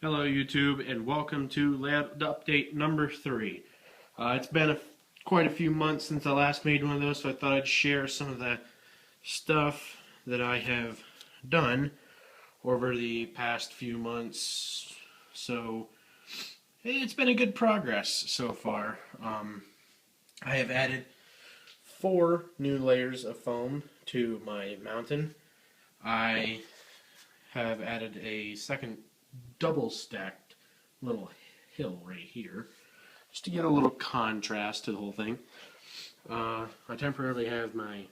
Hello YouTube and welcome to layout update number 3. It's been quite a few months since I last made one of those, so I thought I'd share some of the stuff that I have done over the past few months. So it's been a good progress so far. I have added 4 new layers of foam to my mountain. I have added a second double stacked little hill right here just to get a little contrast to the whole thing. I temporarily have my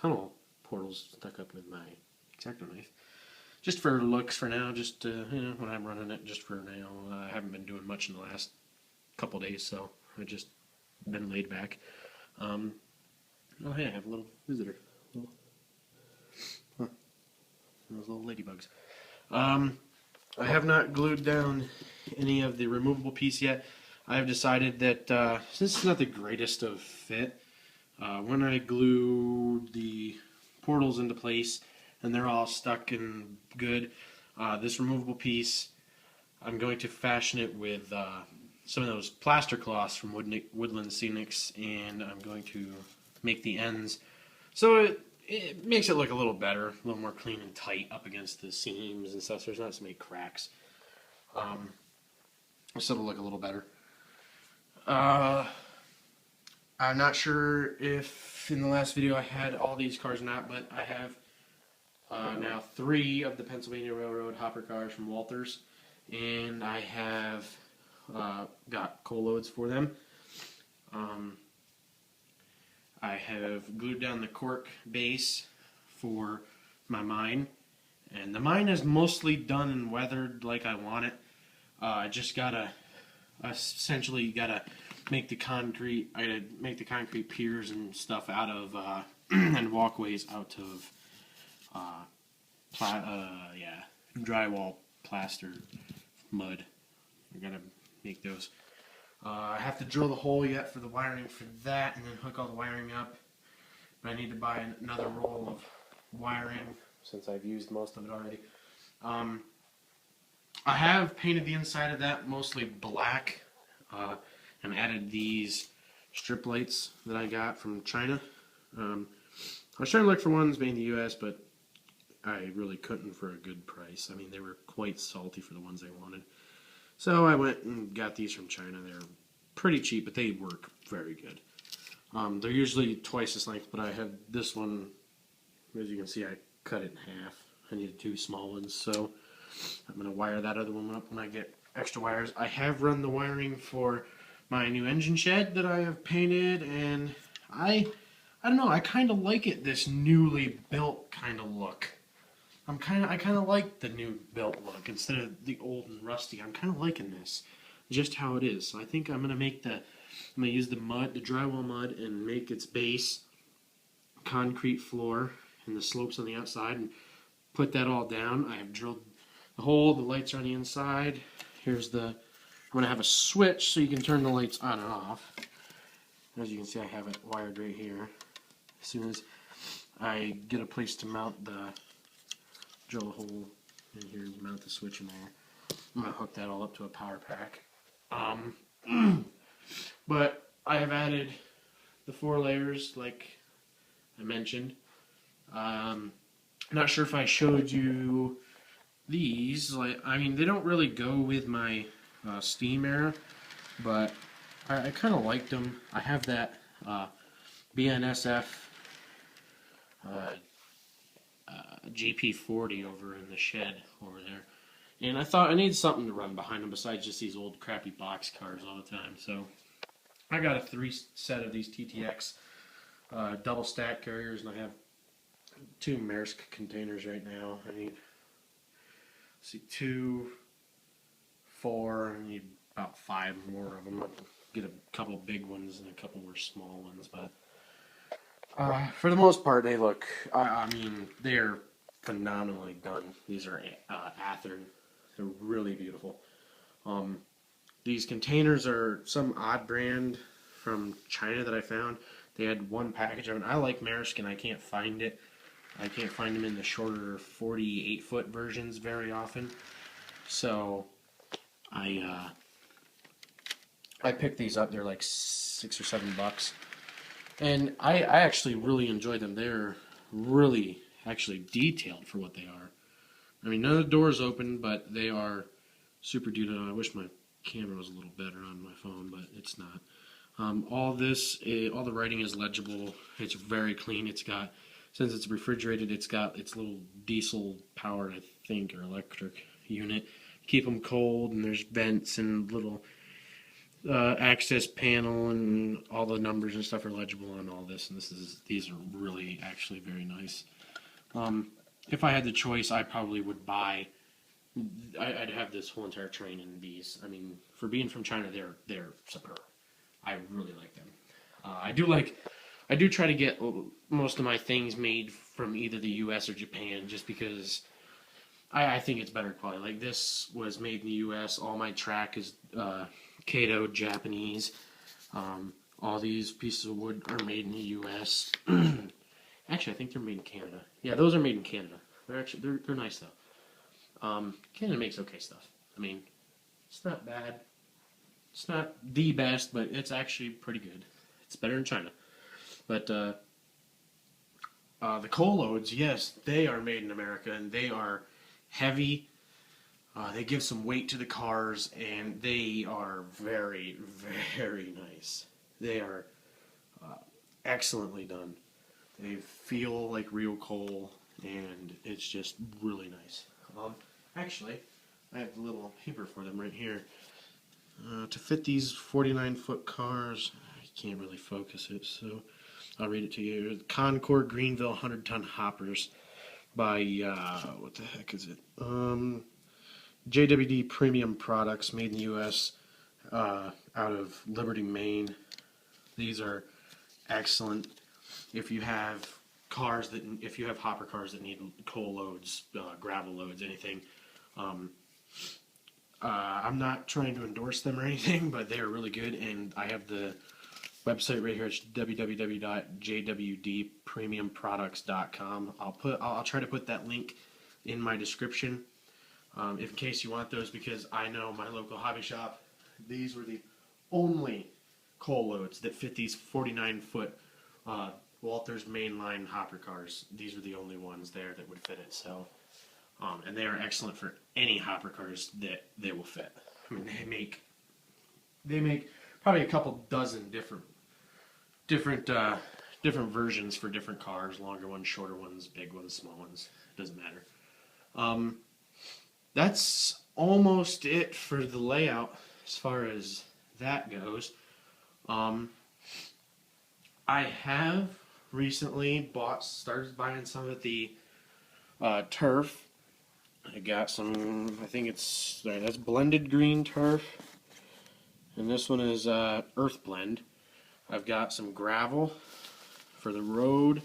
tunnel portals stuck up with my X-Acto knife just for looks for now, just when I'm running it, just for now. I haven't been doing much in the last couple days, so I've just been laid back. Oh hey, I have a little visitor. Those little ladybugs. I have not glued down any of the removable piece yet. I have decided that since it's not the greatest of fit, when I glue the portals into place and they're all stuck and good, this removable piece, I'm going to fashion it with some of those plaster cloths from Woodland Scenics, and I'm going to make the ends so it makes it look a little better, a little more clean and tight up against the seams and stuff, so there's not so many cracks. So it'll look a little better. I'm not sure if in the last video I had all these cars or not, but I have now 3 of the Pennsylvania Railroad hopper cars from Walters, and I have got coal loads for them. I have glued down the cork base for my mine, and the mine is mostly done and weathered like I want it. I just essentially gotta make the concrete. I gotta make the concrete piers and stuff out of and walkways out of drywall, plaster, mud. I gotta make those. I have to drill the hole yet for the wiring for that, and then hook all the wiring up. But I need to buy another roll of wiring since I've used most of it already. I have painted the inside of that mostly black, and added these strip lights that I got from China. I was trying to look for ones made in the U.S., but I really couldn't for a good price. I mean, they were quite salty for the ones I wanted. So I went and got these from China. They're pretty cheap, but they work very good. They're usually twice this length, but I have this one, as you can see, I cut it in half. I needed 2 small ones, so I'm going to wire that other one up when I get extra wires. I have run the wiring for my new engine shed that I have painted, and I don't know, I kind of like it, this newly built kind of look. I kind of like the new built look instead of the old and rusty. I'm kind of liking this, just how it is. So I think I'm gonna use the mud, the drywall mud, and make its base concrete floor and the slopes on the outside, and put that all down. I have drilled the hole. The lights are on the inside. I'm gonna have a switch so you can turn the lights on and off. As you can see, I have it wired right here. As soon as I get a place to mount drill a hole in here, mount the switch in there. I'm going to hook that all up to a power pack. But I have added the 4 layers like I mentioned. Not sure if I showed you these. I mean, they don't really go with my steam era, but I kind of liked them. I have that BNSF GP40 over in the shed over there, and I thought I needed something to run behind them besides just these old crappy box cars all the time. So I got a 3 set of these TTX double stack carriers, and I have 2 Maersk containers right now. I need 2, 4. I need about 5 more of them. I'll get a couple big ones and a couple more small ones, but for the most part, they look, I mean, they're phenomenally done. These are Athearn. They're really beautiful. These containers are some odd brand from China that I found. They had 1 package of it. I like Maersk, and I can't find it. I can't find them in the shorter 48-foot versions very often. So I picked these up. They're like $6 or $7, and I actually really enjoy them. They're really actually detailed for what they are. I mean, none of the doors open, but they are super detailed. I wish my camera was a little better on my phone, but it's not. All the writing is legible. It's very clean. It's got, since it's refrigerated, it's got its little diesel powered, I think, or electric unit. Keep them cold, and there's vents and little access panel, and all the numbers and stuff are legible on all this. And these are really actually very nice. If I had the choice, I probably would buy. I'd have this whole entire train in these. I mean, for being from China, they're superb. I really like them. I do try to get most of my things made from either the U.S. or Japan, just because I think it's better quality. Like this was made in the U.S. All my track is Kato Japanese. All these pieces of wood are made in the U.S. Actually, I think they're made in Canada. Yeah, those are made in Canada. They're nice though. Canada makes okay stuff. I mean, it's not bad. It's not the best, but it's actually pretty good. It's better than China. But the coal loads, yes, they are made in America, and they are heavy. They give some weight to the cars, and they are very, very nice. They are excellently done. They feel like real coal, and it's just really nice. Actually, I have a little paper for them right here. To fit these 49-foot cars, I can't really focus it, so I'll read it to you. Concord Greenville 100-ton hoppers by, what the heck is it? JWD Premium Products, made in the U.S., out of Liberty, Maine. These are excellent if you have hopper cars that need coal loads, gravel loads, anything. I'm not trying to endorse them or anything, but they are really good, and I have the website right here. It's www.jwdpremiumproducts.com. I'll try to put that link in my description, in case you want those, because I know my local hobby shop, these were the only coal loads that fit these 49-foot Walther's mainline hopper cars. These are the only ones there that would fit it. So. And they are excellent for any hopper cars that they will fit. I mean, they make probably a couple dozen different versions for different cars. Longer ones, shorter ones, big ones, small ones. Doesn't matter. That's almost it for the layout as far as that goes. I have recently started buying some of the turf. I got some, I think that's blended green turf, and this one is earth blend. I've got some gravel for the road.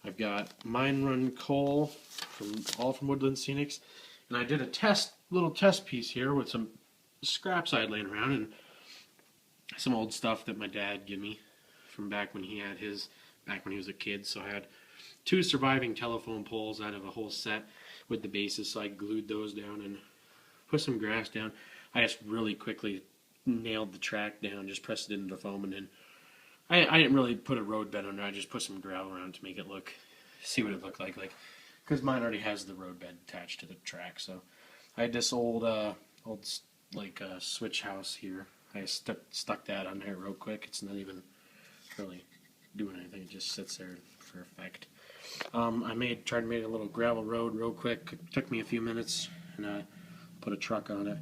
I've got mine run coal from Woodland Scenics, and I did a little test piece here with some scraps I had laying around and some old stuff that my dad gave me from back when he was a kid. So I had 2 surviving telephone poles out of a whole set with the bases, so I glued those down and put some grass down. I just really quickly nailed the track down, just pressed it into the foam, and then I didn't really put a road bed under. I just put some gravel around to make it see what it looked like, because mine already has the road bed attached to the track. So I had this old switch house here. I stuck that on there real quick. It's not even really doing anything. It just sits there for effect. I tried to make a little gravel road real quick. It took me a few minutes, and I put a truck on it.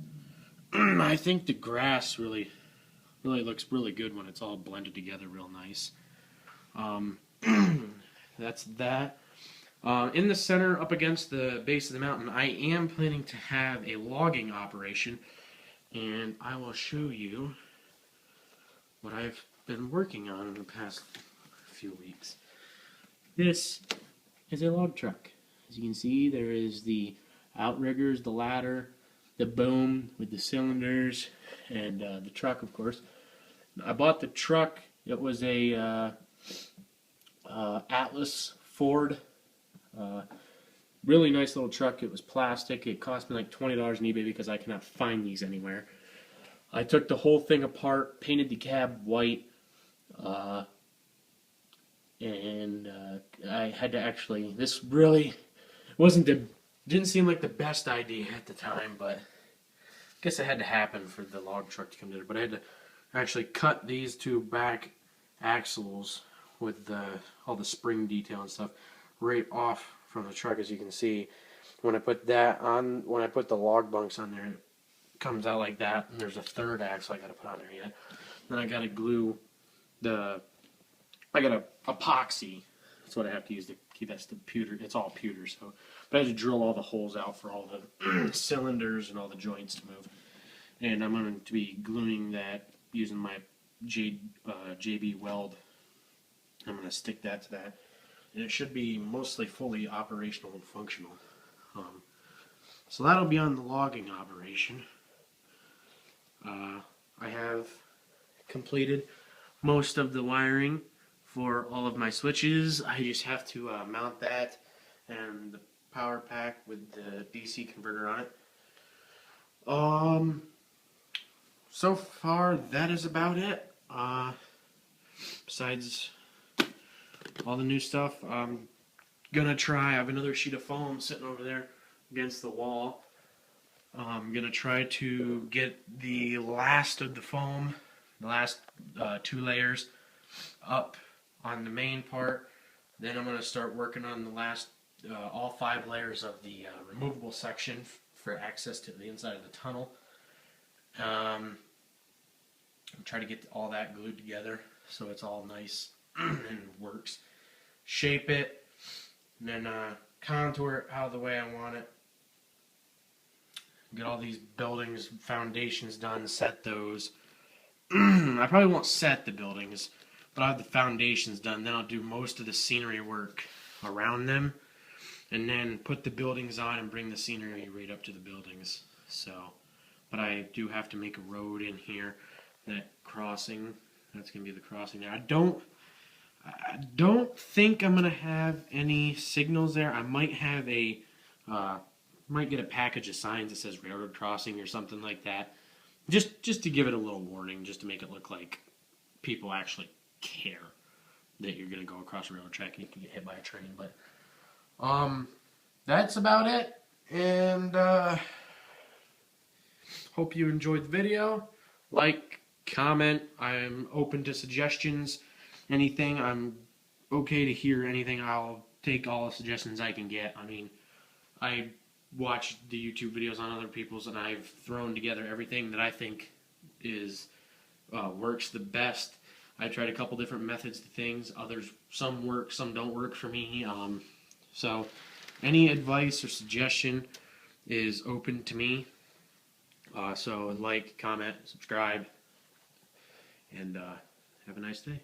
I think the grass really looks really good when it's all blended together real nice. That's that. In the center, up against the base of the mountain, I am planning to have a logging operation, and I will show you what I've been working on in the past few weeks. This is a log truck. As you can see, there is the outriggers, the ladder, the boom with the cylinders, and the truck, of course. I bought the truck. It was a Atlas Ford. Really nice little truck. It was plastic. It cost me like $20 on eBay because I cannot find these anywhere. I took the whole thing apart, painted the cab white, and I had to actually. This really wasn't the. Didn't seem like the best idea at the time, but I guess it had to happen for the log truck to come together. But I had to actually cut these two back axles with all the spring detail and stuff right off from the truck, as you can see. When I put the log bunks on there, it comes out like that, and there's a third axle I got to put on there yet. Then I got to glue I got a epoxy. That's what I have to use to keep that pewter. It's all pewter, so. But I had to drill all the holes out for all the cylinders and all the joints to move. And I'm going to be gluing that using my JB weld. I'm going to stick that to that. And it should be mostly fully operational and functional. So that'll be on the logging operation. I have completed most of the wiring for all of my switches. I just have to mount that and the power pack with the DC converter on it. So far that is about it. Besides all the new stuff, I'm gonna try. I have another sheet of foam sitting over there against the wall. I'm gonna try to get the last of the foam, the last 2 layers, up on the main part. Then I'm gonna start working on the last all 5 layers of the removable section for access to the inside of the tunnel. Try to get all that glued together so it's all nice and works. Shape it, and then contour it how the way I want it. Get all these buildings, foundations done, set those. I probably won't set the buildings, but I'll have the foundations done. Then I'll do most of the scenery work around them, and then put the buildings on and bring the scenery right up to the buildings. So, but I do have to make a road in here. That crossing, that's going to be the crossing there. I don't think I'm going to have any signals there. I might have might get a package of signs that says railroad crossing or something like that. Just to give it a little warning, just to make it look like people actually care that you're going to go across a railroad track and you can get hit by a train. But that's about it. And hope you enjoyed the video. Like, comment. I'm open to suggestions. Anything. I'm okay to hear anything. I'll take all the suggestions I can get. I mean, I watch the YouTube videos on other people's, and I've thrown together everything that I think is works the best. I tried a couple different methods to things. Some work, some don't work for me. So any advice or suggestion is open to me. So like, comment, subscribe, and have a nice day.